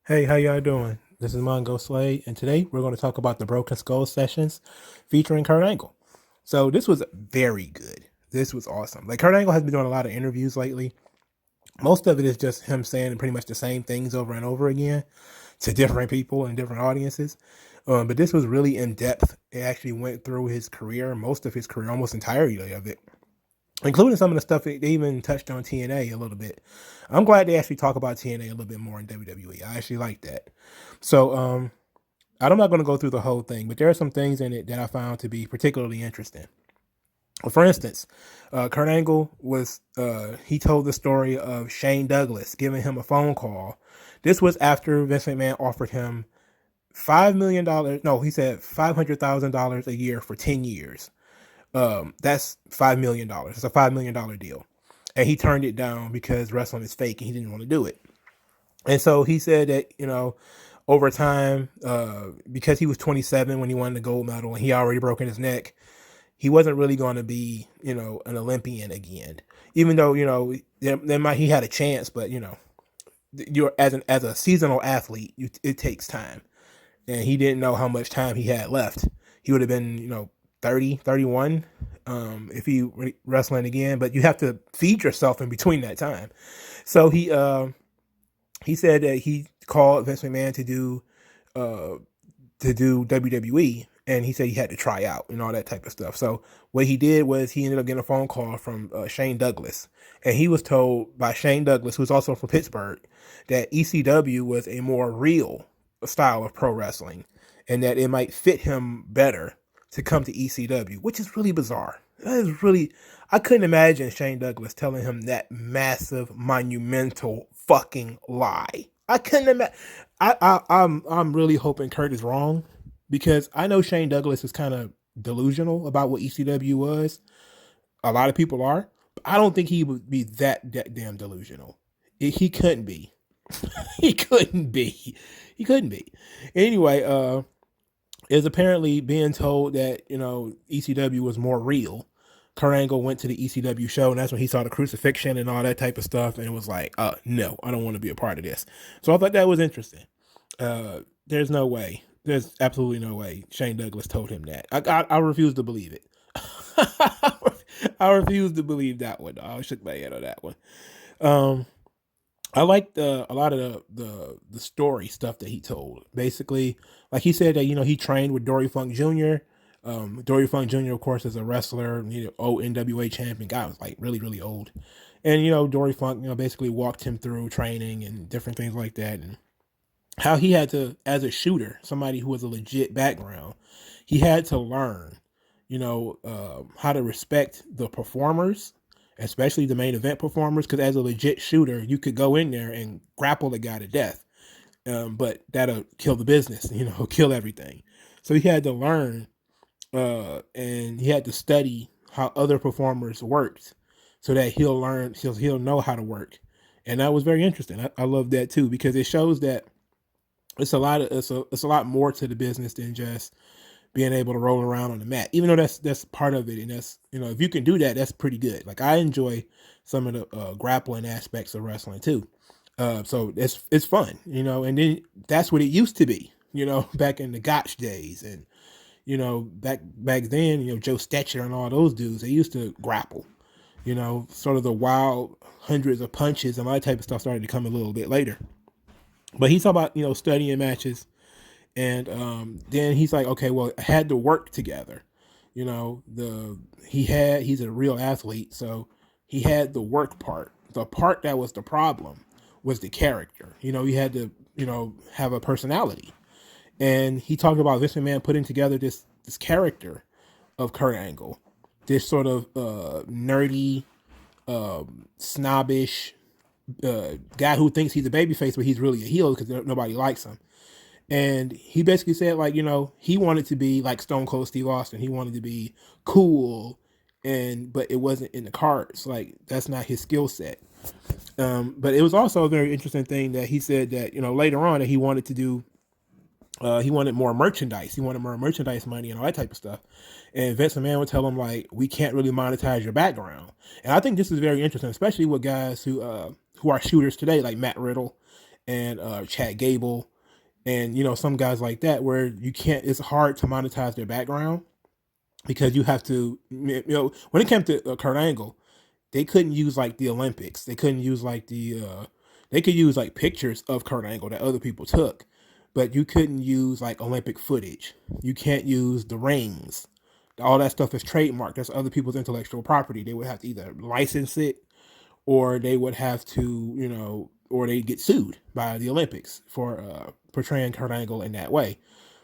Hey, how y'all doing? This is MongoSlade, and today we're going to talk about the Broken Skull sessions featuring Kurt Angle. So this was very good. This was awesome. Like Kurt Angle has been doing a lot of interviews lately. Most of it is just him saying pretty much the same things over and over again to different people and different audiences. But this was really in depth. It actually went through his career, most of his career, almost entirely of it, including some of the stuff that they even touched on TNA a little bit. I'm glad they actually talk about TNA a little bit more in WWE. I actually like that. So I'm not going to go through the whole thing, but there are some things in it that I found to be particularly interesting. For instance, Kurt Angle he told the story of Shane Douglas giving him a phone call. This was after Vince McMahon offered him $5 million. No, he said $500,000 a year for 10 years. That's $5 million. It's a $5 million deal. And he turned it down because wrestling is fake and he didn't want to do it. And so he said that, over time, because he was 27 when he won the gold medal and he already broken his neck, he wasn't really going to be, an Olympian again. Even though, he had a chance, but you're as a seasonal athlete, it takes time, and he didn't know how much time he had left. He would have been, 30, 31, if he wrestling again, but you have to feed yourself in between that time. So he said that he called Vince McMahon to do WWE, and he said he had to try out and all that type of stuff. So what he did was he ended up getting a phone call from Shane Douglas, and he was told by Shane Douglas, who's also from Pittsburgh, that ECW was a more real style of pro wrestling, and that it might fit him better to come to ECW, which is really bizarre. That is really, I couldn't imagine Shane Douglas telling him that massive, monumental fucking lie. I couldn't imagine. I'm really hoping Kurt is wrong, because I know Shane Douglas is kind of delusional about what ECW was. A lot of people are, but I don't think he would be that damn delusional. He couldn't be. He couldn't be. He couldn't be. Anyway, is apparently being told that, ECW was more real. Kurt Angle went to the ECW show, and that's when he saw the crucifixion and all that type of stuff, and it was like, no, I don't want to be a part of this. So I thought that was interesting. There's no way. There's absolutely no way Shane Douglas told him that. I refuse to believe it. I refuse to believe that one. I shook my head on that one. I liked a lot of the story stuff that he told. Basically, like he said that, he trained with Dory Funk Jr. Dory Funk Jr., of course, is a wrestler, old NWA champion. Guy was like really, really old. And, Dory Funk, basically walked him through training and different things like that. And how he had to, as a shooter, somebody who was a legit background, he had to learn, how to respect the performers, especially the main event performers, because as a legit shooter, you could go in there and grapple the guy to death. But that'll kill the business, kill everything. So he had to learn, and he had to study how other performers worked, so that he'll know how to work. And that was very interesting. I love that too, because it shows that it's a lot more to the business than just being able to roll around on the mat. Even though that's part of it, and that's, if you can do that, that's pretty good. Like I enjoy some of the grappling aspects of wrestling too. So it's fun, and then that's what it used to be, back in the Gotch days, and back then, Joe Stetcher and all those dudes, they used to grapple. Sort of the wild hundreds of punches and all that type of stuff started to come a little bit later. But he's talking about, studying matches, and then he's like, okay, well, I had to work together. He's a real athlete, so he had the work part. The part that was the problem was the character. He had to, have a personality. And he talked about Vince McMahon putting together this character of Kurt Angle, this sort of nerdy, snobbish guy who thinks he's a babyface, but he's really a heel because nobody likes him. And he basically said, like, he wanted to be like Stone Cold Steve Austin. He wanted to be cool, but it wasn't in the cards. Like, that's not his skill set. But it was also a very interesting thing that he said that, later on, that he wanted to do. He wanted more merchandise. He wanted more merchandise money and all that type of stuff. And Vince McMahon would tell him, like, we can't really monetize your background. And I think this is very interesting, especially with guys who are shooters today, like Matt Riddle and Chad Gable, and some guys like that, where you can't. It's hard to monetize their background because you have to. When it came to Kurt Angle, they couldn't use like the Olympics. They couldn't use like they could use like pictures of Kurt Angle that other people took, but you couldn't use like Olympic footage. You can't use the rings. All that stuff is trademarked. That's other people's intellectual property. They would have to either license it, or they would have to, or they get sued by the Olympics for portraying Kurt Angle in that way.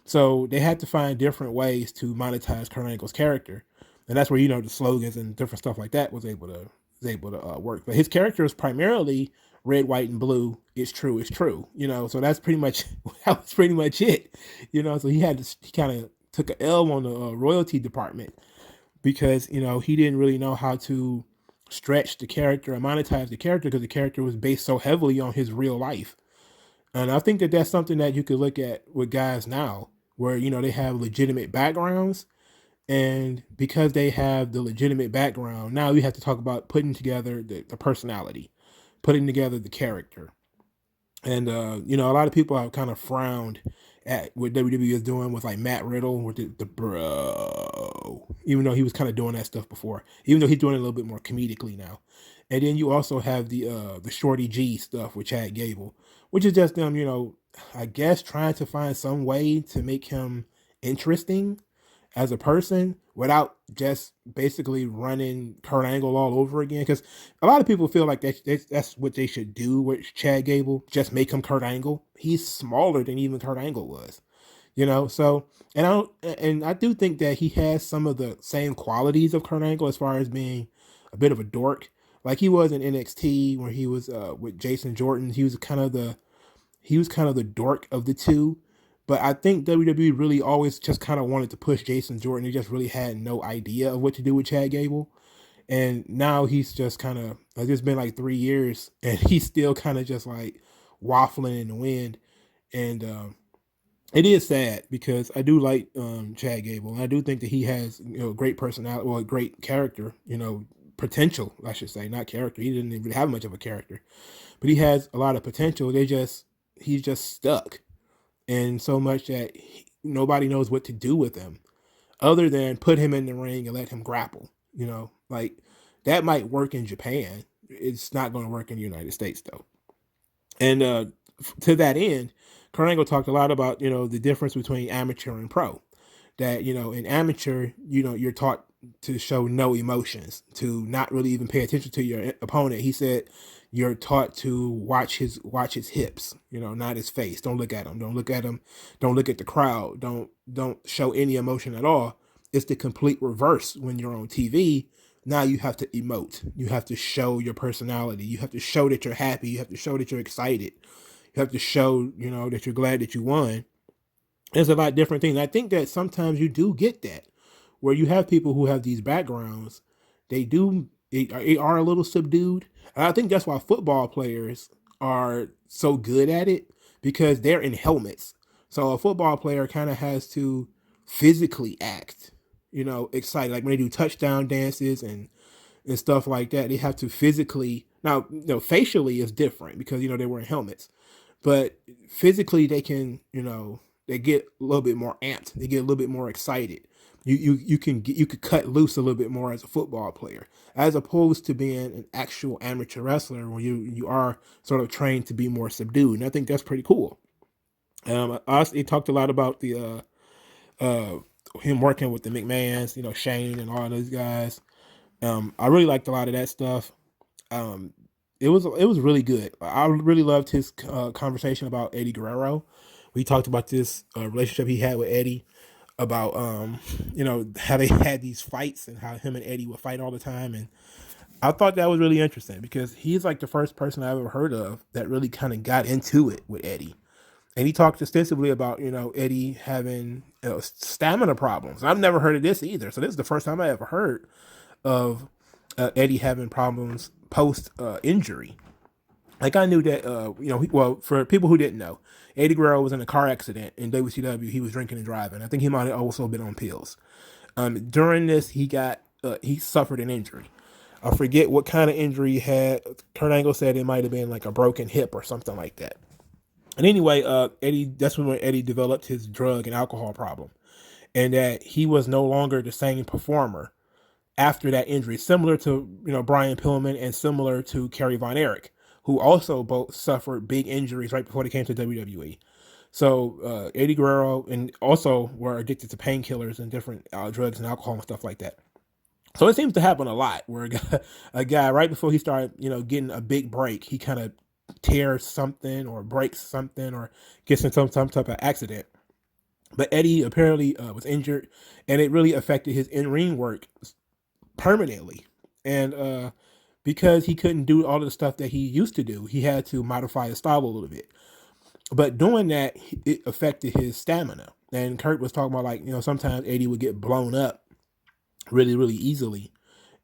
So they had to find different ways to monetize Kurt Angle's character, and that's where the slogans and different stuff like that was able to work. But his character is primarily red, white, and blue. It's true. It's true. So that's pretty much that was pretty much it. So he kind of took an L on the royalty department because he didn't really know how to stretch the character and monetize the character because the character was based so heavily on his real life. And I think that that's something that you could look at with guys now, where they have legitimate backgrounds, and because they have the legitimate background, now you have to talk about putting together the personality, putting together the character. And a lot of people have kind of frowned at what WWE is doing with like Matt Riddle with the bro, even though he was kind of doing that stuff before, even though he's doing it a little bit more comedically now. And then you also have the Shorty G stuff with Chad Gable, which is just them, I guess trying to find some way to make him interesting as a person without just basically running Kurt Angle all over again. Because a lot of people feel like that's what they should do with Chad Gable, just make him Kurt Angle. He's smaller than even Kurt Angle was, So, and I do think that he has some of the same qualities of Kurt Angle as far as being a bit of a dork, like he was in NXT where he was with Jason Jordan. He was kind of the dork of the two. But I think WWE really always just kind of wanted to push Jason Jordan. He just really had no idea of what to do with Chad Gable. And now he's just kind of, it's been like 3 years and he's still kind of just like waffling in the wind. And it is sad because I do like Chad Gable. And I do think that he has, great personality, well, great character, potential, I should say, not character. He didn't even have much of a character, but he has a lot of potential. He's just stuck. And so much that nobody knows what to do with him other than put him in the ring and let him grapple. Like that might work in Japan. It's not going to work in the United States though. And to that end, Kurt Angle talked a lot about, the difference between amateur and pro. That, in amateur, you're taught to show no emotions, to not really even pay attention to your opponent. He said you're taught to watch his hips, not his face. Don't look at him. Don't look at him. Don't look at the crowd. Don't show any emotion at all. It's the complete reverse when you're on TV. Now you have to emote. You have to show your personality. You have to show that you're happy. You have to show that you're excited. You have to show, that you're glad that you won. There's a lot of different things. I think that sometimes you do get that, where you have people who have these backgrounds, they are a little subdued. And I think that's why football players are so good at it, because they're in helmets. So a football player kind of has to physically act, excited. Like when they do touchdown dances and stuff like that, they have to physically, now, facially is different because, they're wearing helmets, but physically they can, they get a little bit more amped. They get a little bit more excited. You could cut loose a little bit more as a football player, as opposed to being an actual amateur wrestler where you are sort of trained to be more subdued. And I think that's pretty cool. He talked a lot about the him working with the McMahons, Shane and all those guys. I really liked a lot of that stuff. It was really good. I really loved his conversation about Eddie Guerrero. We talked about this relationship he had with Eddie, about how they had these fights and how him and Eddie would fight all the time. And I thought that was really interesting because he's like the first person I've ever heard of that really kind of got into it with Eddie. And he talked extensively about, Eddie having stamina problems. I've never heard of this either. So this is the first time I ever heard of Eddie having problems post injury. Like I knew that, well, for people who didn't know, Eddie Guerrero was in a car accident in WCW. He was drinking and driving. I think he might have also been on pills. During this, he suffered an injury. I forget what kind of injury he had. Kurt Angle said it might have been like a broken hip or something like that. And anyway, Eddie, that's when Eddie developed his drug and alcohol problem, and that he was no longer the same performer after that injury, similar to Brian Pillman and similar to Kerry Von Erich, who also both suffered big injuries right before they came to WWE. So Eddie Guerrero and also were addicted to painkillers and different drugs and alcohol and stuff like that. So it seems to happen a lot where a guy right before he started, getting a big break, he kind of tears something or breaks something or gets in some type of accident. But Eddie apparently was injured, and it really affected his in-ring work permanently. And because he couldn't do all of the stuff that he used to do, he had to modify his style a little bit. But doing that, it affected his stamina. And Kurt was talking about, like, sometimes Eddie would get blown up really, really easily,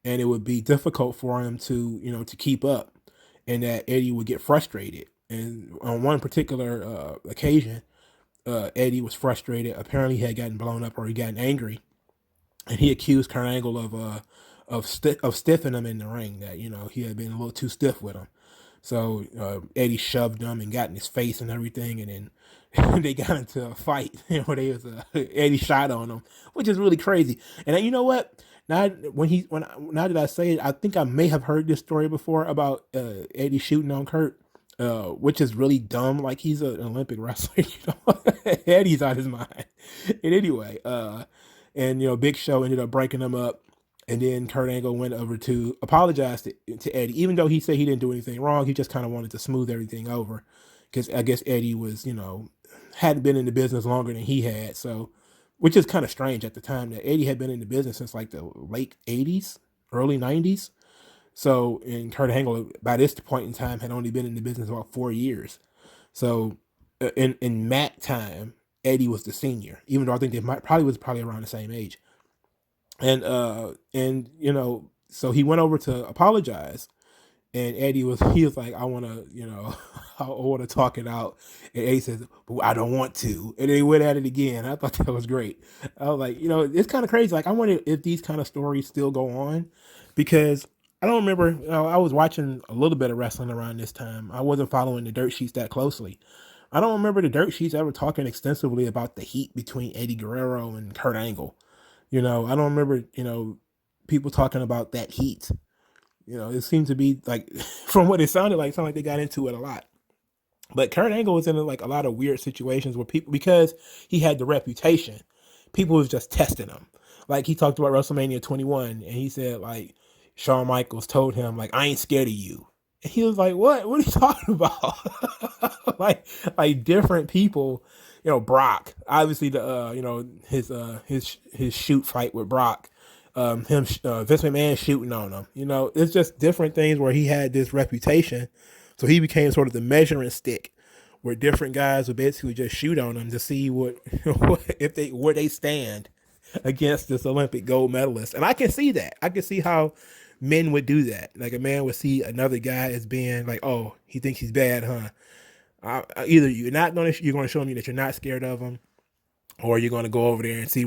and it would be difficult for him to keep up, and that Eddie would get frustrated. And on one particular occasion, Eddie was frustrated. Apparently, he had gotten blown up or he gotten angry, and he accused Kurt Angle of stiffing him in the ring. That he had been a little too stiff with him. So Eddie shoved him and got in his face and everything, and then they got into a fight. Eddie shot on him, which is really crazy. And you know what? Now now that I say it, I think I may have heard this story before about Eddie shooting on Kurt, which is really dumb. Like, he's an Olympic wrestler, Eddie's out of his mind. And anyway, Big Show ended up breaking him up. And then Kurt Angle went over to apologize to Eddie, even though he said he didn't do anything wrong. He just kind of wanted to smooth everything over, because I guess Eddie was, hadn't been in the business longer than he had. So, which is kind of strange at the time, that Eddie had been in the business since like the late 80s, early 90s. So, and Kurt Angle, by this point in time, had only been in the business about 4 years. So, in Matt time, Eddie was the senior, even though I think they was probably around the same age. And so he went over to apologize, and he was like, I want to, I want to talk it out. And Eddie says, but I don't want to. And then he went at it again. I thought that was great. I was like, it's kind of crazy. Like, I wonder if these kind of stories still go on, because I don't remember, I was watching a little bit of wrestling around this time. I wasn't following the dirt sheets that closely. I don't remember the dirt sheets ever talking extensively about the heat between Eddie Guerrero and Kurt Angle. I don't remember, people talking about that heat. It seemed to be like, from what it sounded like they got into it a lot. But Kurt Angle was in like a lot of weird situations where people, because he had the reputation, people was just testing him. Like, he talked about WrestleMania 21, and he said, like, Shawn Michaels told him, like, I ain't scared of you. And he was like, what are you talking about? like different people. Brock, obviously, the his shoot fight with Brock, Vince McMahon shooting on him. It's just different things where he had this reputation, so he became sort of the measuring stick, where different guys would basically just shoot on him to see where they stand against this Olympic gold medalist. And I can see that. I can see how men would do that. Like, a man would see another guy as being like, oh, he thinks he's bad, huh? Either you're going to show me that you're not scared of him, or you're going to go over there and see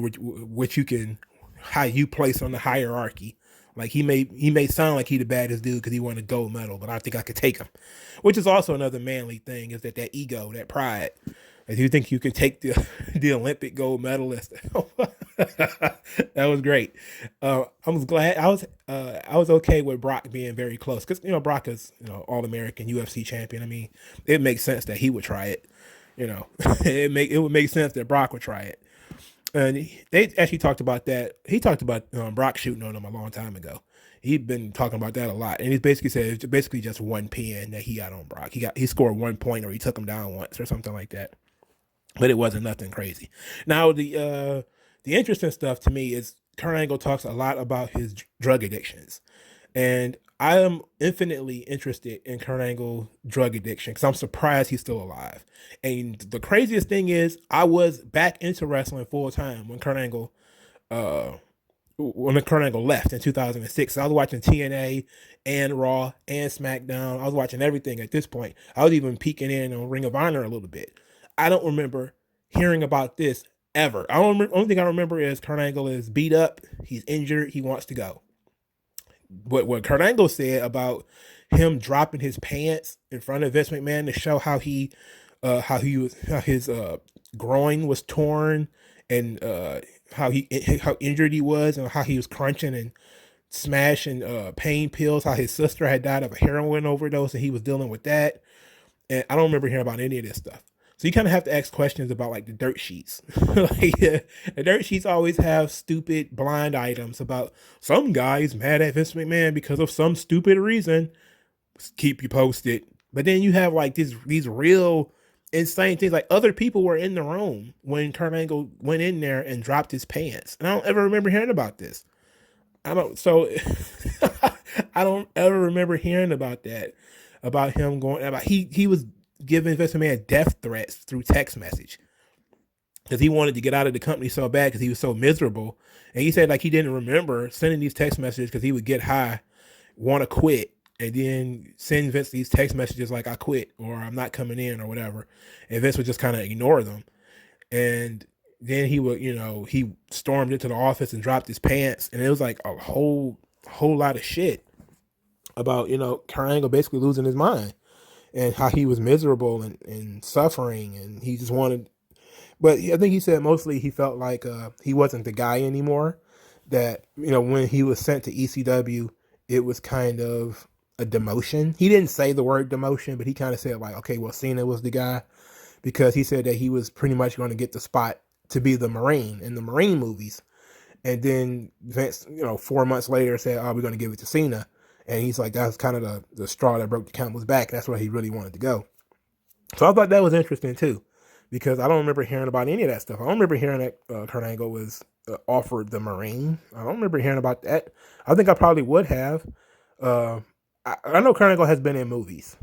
how you place on the hierarchy. Like, he may sound like he the baddest dude because he won a gold medal, but I think I could take him. Which is also another manly thing, is that ego, that pride. If you think you can take the Olympic gold medalist, that was great. I was glad I was okay with Brock being very close, because Brock is All-American UFC champion. I mean, it makes sense that he would try it. It would make sense that Brock would try it. And they actually talked about that. He talked about Brock shooting on him a long time ago. He'd been talking about that a lot, and he basically said it's basically just one pin that he got on Brock. He scored 1 point, or he took him down once, or something like that. But it wasn't nothing crazy. Now, the interesting stuff to me is Kurt Angle talks a lot about his drug addictions. And I am infinitely interested in Kurt Angle's drug addiction, because I'm surprised he's still alive. And the craziest thing is, I was back into wrestling full time when Kurt Angle left in 2006. So I was watching TNA and Raw and SmackDown. I was watching everything at this point. I was even peeking in on Ring of Honor a little bit. I don't remember hearing about this ever. Only thing I remember is Kurt Angle is beat up, he's injured, he wants to go. But what Kurt Angle said about him dropping his pants in front of Vince McMahon to show how he how his groin was torn, and how injured he was, and how he was crunching and smashing pain pills. How his sister had died of a heroin overdose, and he was dealing with that. And I don't remember hearing about any of this stuff. So you kind of have to ask questions about like the dirt sheets. Like, the dirt sheets always have stupid blind items about some guys mad at Vince McMahon because of some stupid reason. Keep you posted. But then you have like these real insane things. Like, other people were in the room when Kurt Angle went in there and dropped his pants. And I don't ever remember hearing about this. I don't ever remember hearing about that. About him going about he was giving Vince McMahon death threats through text message because he wanted to get out of the company so bad because he was so miserable. And he said like he didn't remember sending these text messages because he would get high, want to quit, and then send Vince these text messages like I quit or I'm not coming in or whatever. And Vince would just kind of ignore them. And then he would, he stormed into the office and dropped his pants. And it was like a whole lot of shit about, Kurt Angle basically losing his mind and how he was miserable and suffering, and he just wanted, but I think he said mostly he felt like he wasn't the guy anymore, that, when he was sent to ECW, it was kind of a demotion. He didn't say the word demotion, but he kind of said like, okay, well, Cena was the guy, because he said that he was pretty much going to get the spot to be the Marine in the Marine movies. And then Vince, 4 months later said, oh, we're going to give it to Cena. And he's like, that's kind of the straw that broke the camel's back. That's where he really wanted to go. So I thought that was interesting too, because I don't remember hearing about any of that stuff. I don't remember hearing that Kurt Angle was offered the Marine. I don't remember hearing about that. I think I probably would have. I know Kurt Angle has been in movies.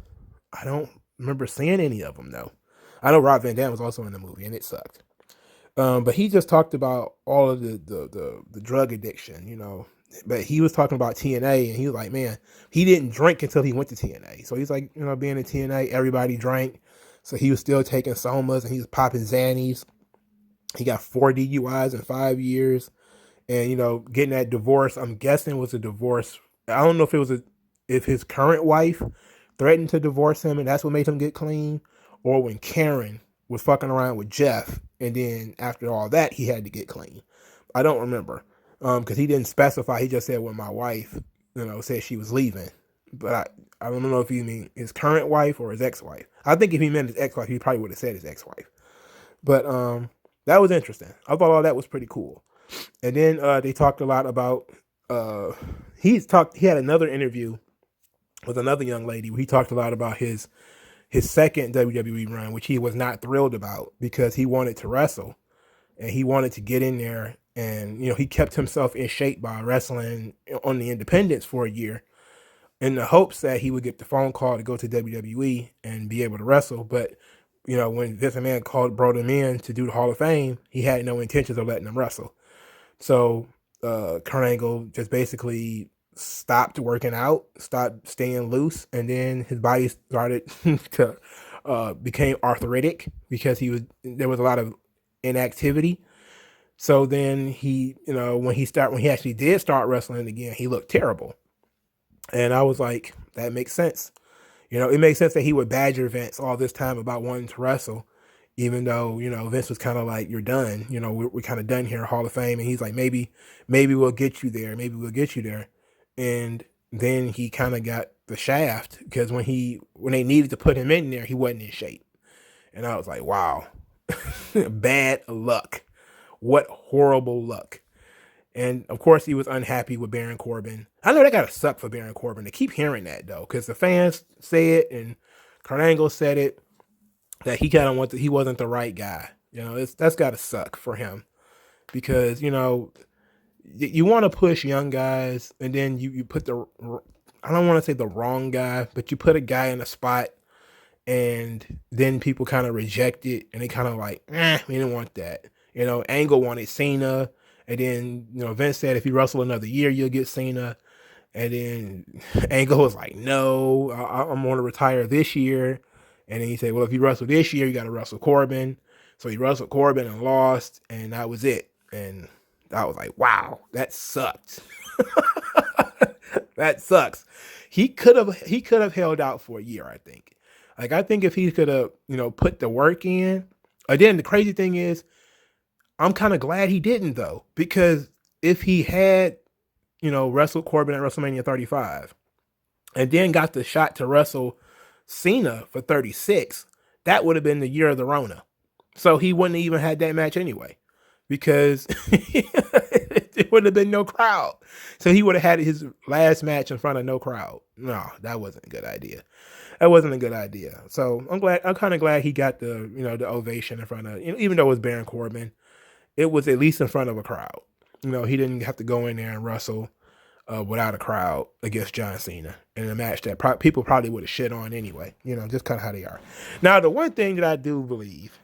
I don't remember seeing any of them though. I know Rob Van Dam was also in the movie and it sucked. But he just talked about all of the drug addiction, But he was talking about TNA, and he was like, man, he didn't drink until he went to TNA. So he's like, being in TNA, everybody drank. So he was still taking somas, and he was popping Xannies. He got 4 DUIs in 5 years. And, getting that divorce, I'm guessing was a divorce. I don't know if his current wife threatened to divorce him, and that's what made him get clean, or when Karen was fucking around with Jeff, and then after all that, he had to get clean. I don't remember. Because he didn't specify. He just said when my wife, said she was leaving. But I don't know if he mean his current wife or his ex-wife. I think if he meant his ex-wife, he probably would have said his ex-wife. But that was interesting. I thought all that was pretty cool. And then they talked a lot about he had another interview with another young lady where he talked a lot about his second WWE run, which he was not thrilled about because he wanted to wrestle and he wanted to get in there. And, he kept himself in shape by wrestling on the independents for a year in the hopes that he would get the phone call to go to WWE and be able to wrestle. But, when Vince McMahon brought him in to do the Hall of Fame, he had no intentions of letting him wrestle. So Kurt Angle just basically stopped working out, stopped staying loose, and then his body started to became arthritic because there was a lot of inactivity. So then he, when he actually did start wrestling again, he looked terrible. And I was like, that makes sense. It makes sense that he would badger Vince all this time about wanting to wrestle, even though, Vince was kind of like, you're done. We're kind of done here, Hall of Fame. And he's like, maybe we'll get you there. Maybe we'll get you there. And then he kind of got the shaft because when they needed to put him in there, he wasn't in shape. And I was like, wow, bad luck. What horrible luck. And of course he was unhappy with Baron Corbin. I know that gotta suck for Baron Corbin to keep hearing that though, because the fans say it and Kurt Angle said it, that he kind of he wasn't the right guy. That's gotta suck for him because, you want to push young guys and then you put I don't want to say the wrong guy, but you put a guy in a spot and then people kind of reject it and they kind of like, we didn't want that. Angle wanted Cena, and then, Vince said if you wrestle another year, you'll get Cena. And then Angle was like, no, I'm going to retire this year. And then he said, well, if you wrestle this year, you got to wrestle Corbin. So he wrestled Corbin and lost, and that was it. And I was like, wow, that sucked. That sucks. He could have held out for a year, I think. Like, I think if he could have, put the work in. Again, the crazy thing is, I'm kind of glad he didn't though, because if he had, wrestled Corbin at WrestleMania 35 and then got the shot to wrestle Cena for 36, that would have been the year of the Rona. So he wouldn't have even had that match anyway, because it would have been no crowd. So he would have had his last match in front of no crowd. No, that wasn't a good idea. That wasn't a good idea. So I'm kind of glad he got the, the ovation in front of, even though it was Baron Corbin, it was at least in front of a crowd. He didn't have to go in there and wrestle without a crowd against John Cena in a match that people probably would have shit on anyway, just kind of how they are. Now, the one thing that I do believe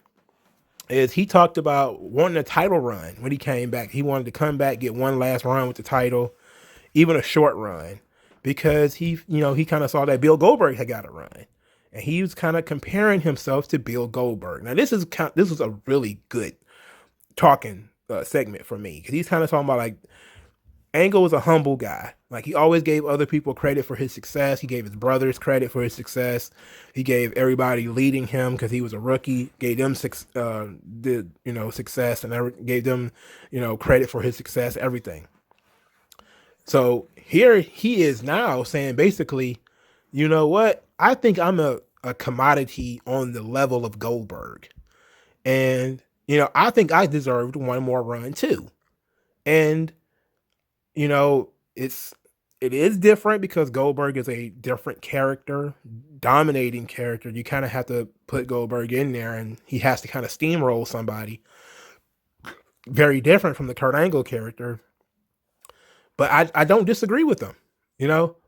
is he talked about wanting a title run when he came back. He wanted to come back, get one last run with the title, even a short run, because he kind of saw that Bill Goldberg had got a run. And he was kind of comparing himself to Bill Goldberg. Now, this was a really good talking segment for me, because he's kind of talking about, like, Angle was a humble guy. Like, he always gave other people credit for his success. He gave his brothers credit for his success. He gave everybody leading him, because he was a rookie, gave them success, and gave them, credit for his success, everything. So here he is now saying, basically, you know what? I think I'm a commodity on the level of Goldberg. And, I think I deserved one more run too. And, it is different because Goldberg is a different character, dominating character. You kind of have to put Goldberg in there, and he has to kind of steamroll somebody. Very different from the Kurt Angle character. But I don't disagree with them.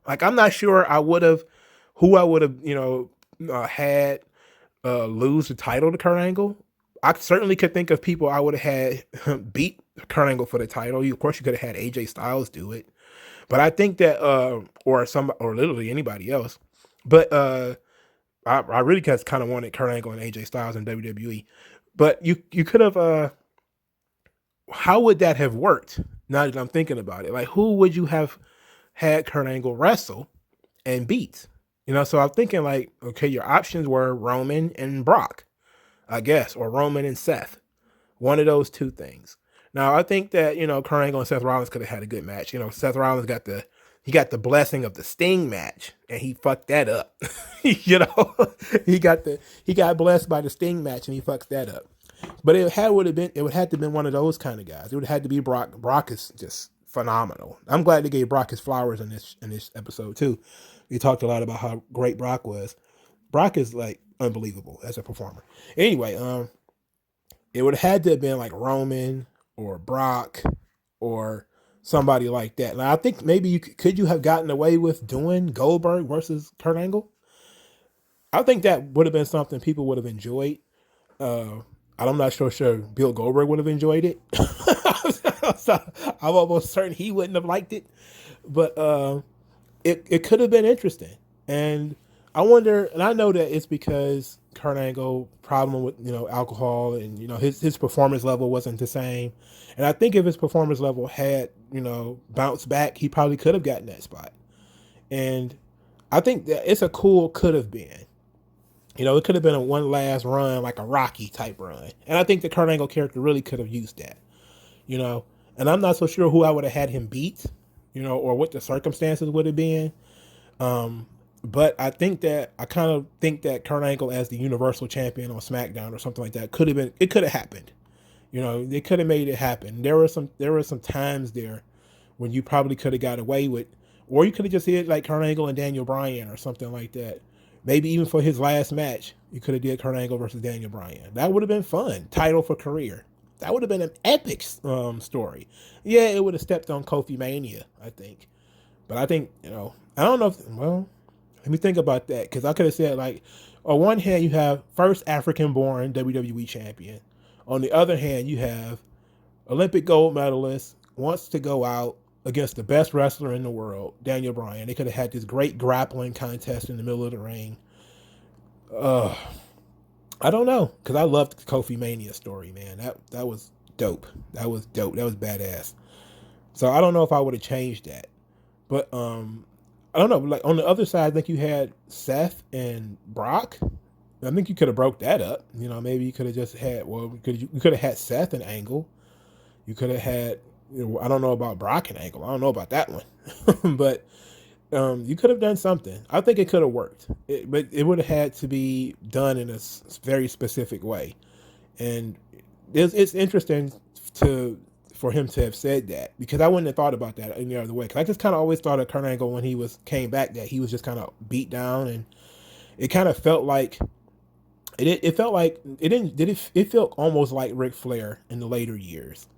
Like, I'm not sure who I would have, had lose the title to Kurt Angle. I certainly could think of people I would have had beat Kurt Angle for the title. Of course, you could have had AJ Styles do it, but I think that or literally anybody else. But I really just kind of wanted Kurt Angle and AJ Styles in WWE. But you could have. How would that have worked? Now that I'm thinking about it, like, who would you have had Kurt Angle wrestle and beat? So I'm thinking, like, okay, your options were Roman and Brock, I guess, or Roman and Seth. One of those two things. Now, I think that, Kurt Angle and Seth Rollins could have had a good match. Seth Rollins got the blessing of the Sting match, and he fucked that up. he got blessed by the Sting match, and he fucked that up. But it would have to been one of those kind of guys. It would have had to be Brock. Brock is just phenomenal. I'm glad they gave Brock his flowers in this episode too. We talked a lot about how great Brock was. Brock is, like, unbelievable as a performer. Anyway, it would have had to have been like Roman or Brock or somebody like that. Now, I think maybe could you have gotten away with doing Goldberg versus Kurt Angle? I think that would have been something people would have enjoyed. I'm not sure Bill Goldberg would have enjoyed it. So I'm almost certain he wouldn't have liked it. But it could have been interesting. And I wonder, and I know that it's because Kurt Angle problem with, alcohol, and, his performance level wasn't the same. And I think if his performance level had, bounced back, he probably could have gotten that spot. And I think that it's a cool could have been. It could have been a one last run, like a Rocky type run. And I think the Kurt Angle character really could have used that, And I'm not so sure who I would have had him beat, or what the circumstances would have been. But I kind of think that Kurt Angle as the Universal Champion on SmackDown or something like that could have happened. They could have made it happen. There were some times there when you probably could have got away with, or you could have just hit like Kurt Angle and Daniel Bryan or something like that. Maybe even for his last match, you could have did Kurt Angle versus Daniel Bryan. That would have been fun. Title for career. That would have been an epic story. Yeah, it would have stepped on Kofi Mania, I think. But I think, I don't know let me think about that. Because I could have said, like, on one hand, you have first African-born WWE champion. On the other hand, you have Olympic gold medalist, wants to go out against the best wrestler in the world, Daniel Bryan. They could have had this great grappling contest in the middle of the ring. I don't know, because I loved the Kofi Mania story, man. That was dope. That was dope. That was badass. So I don't know if I would have changed that. But I don't know. Like on the other side, I think you had Seth and Brock. I think you could have broke that up. You know, maybe you could have just had. Well, you could have had Seth and Angle. You could have had. You know, I don't know about Brock and Angle. I don't know about that one, but you could have done something. I think it could have worked, but it would have had to be done in a very specific way. And it's interesting to for him to have said that, because I wouldn't have thought about that any other way. Cause I just kind of always thought of Kurt Angle when he came back that he was just kind of beat down, and it kind of felt like it felt like it didn't did it felt almost like Ric Flair in the later years,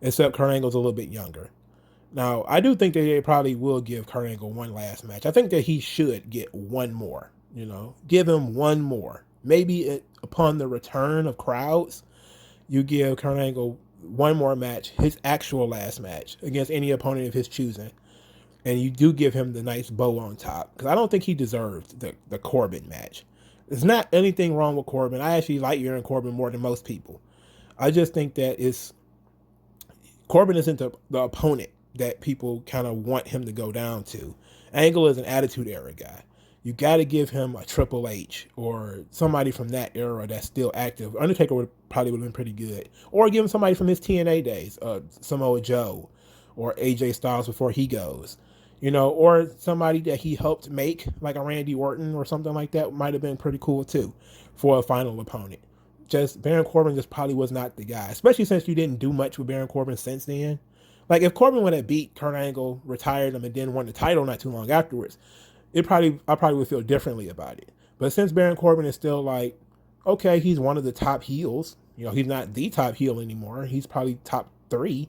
except Kurt Angle's a little bit younger. Now I do think that they probably will give Kurt Angle one last match. I think that he should get one more. You know, give him one more. Maybe upon the return of crowds, you give Kurt Angle one more match, his actual last match against any opponent of his choosing, and you do give him the nice bow on top, because I don't think he deserved the Corbin match. There's not anything wrong with Corbin. I actually like Aaron Corbin more than most people. I just think that Corbin isn't the opponent that people kind of want him to go down to. Angle is an Attitude Era guy. You got to give him a Triple H or somebody from that era that's still active. Undertaker probably would have been pretty good. Or give him somebody from his TNA days, Samoa Joe or AJ Styles before he goes. You know, or somebody that he helped make, like a Randy Orton or something like that, might have been pretty cool too for a final opponent. Just Baron Corbin just probably was not the guy, especially since you didn't do much with Baron Corbin since then. Like if Corbin would have beat Kurt Angle, retired him, and then won the title not too long afterwards, I probably would feel differently about it. But since Baron Corbin is still like, okay, he's one of the top heels. You know, he's not the top heel anymore. He's probably top 3.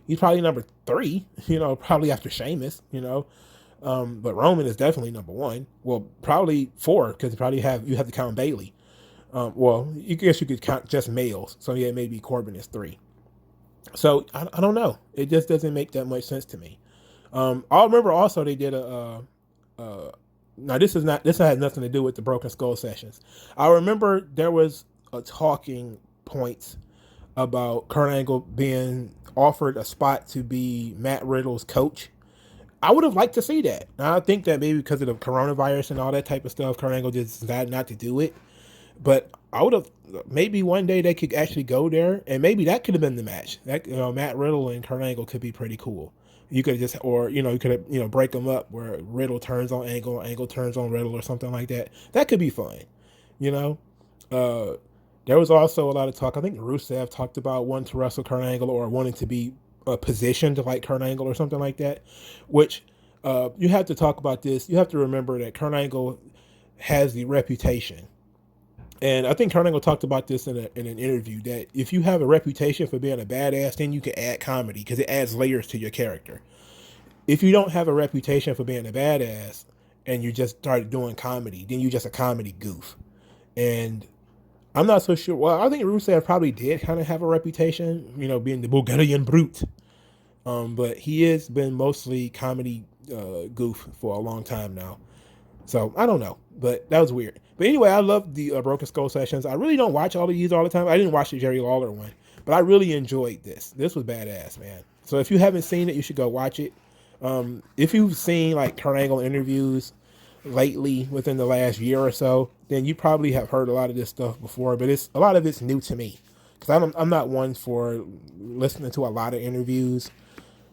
He's probably number 3. You know, probably after Sheamus. You know, but Roman is definitely number 1. Well, probably 4, because you have to count Bailey. Well, you guess you could count just males. So yeah, maybe Corbin is 3. So I don't know. It just doesn't make that much sense to me. I remember also they did now this has nothing to do with the Broken Skull sessions. I remember there was a talking point about Kurt Angle being offered a spot to be Matt Riddle's coach. I would have liked to see that. Now, I think that maybe because of the coronavirus and all that type of stuff, Kurt Angle just decided not to do it. But I would have, maybe one day they could actually go there, and maybe that could have been the match. That Matt Riddle and Kurt Angle could be pretty cool. You could just, or you could have, break them up where Riddle turns on Angle, Angle turns on Riddle, or something like that. That could be fun. There was also a lot of talk. I think Rusev talked about wanting to wrestle Kurt Angle or wanting to be positioned like Kurt Angle or something like that. Which you have to talk about this. You have to remember that Kurt Angle has the reputation. And I think Kurt Angle talked about this in an interview, that if you have a reputation for being a badass, then you can add comedy because it adds layers to your character. If you don't have a reputation for being a badass and you just started doing comedy, then you're just a comedy goof. And I'm not so sure. Well, I think Rusev probably did kind of have a reputation, being the Bulgarian brute. But he has been mostly comedy goof for a long time now. So I don't know, but that was weird. But anyway, I love the Broken Skull sessions. I really don't watch all of these all the time. I didn't watch the Jerry Lawler one, but I really enjoyed this. This was badass, man. So if you haven't seen it, you should go watch it. If you've seen like Kurt Angle interviews lately within the last year or so, then you probably have heard a lot of this stuff before, but a lot of it's new to me because I'm not one for listening to a lot of interviews.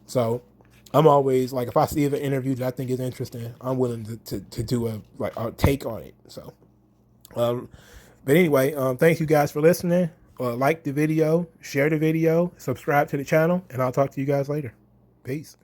So I'm always like, if I see an interview that I think is interesting, I'm willing to do a take on it. So, but anyway, thank you guys for listening. Like the video, share the video, subscribe to the channel, and I'll talk to you guys later. Peace.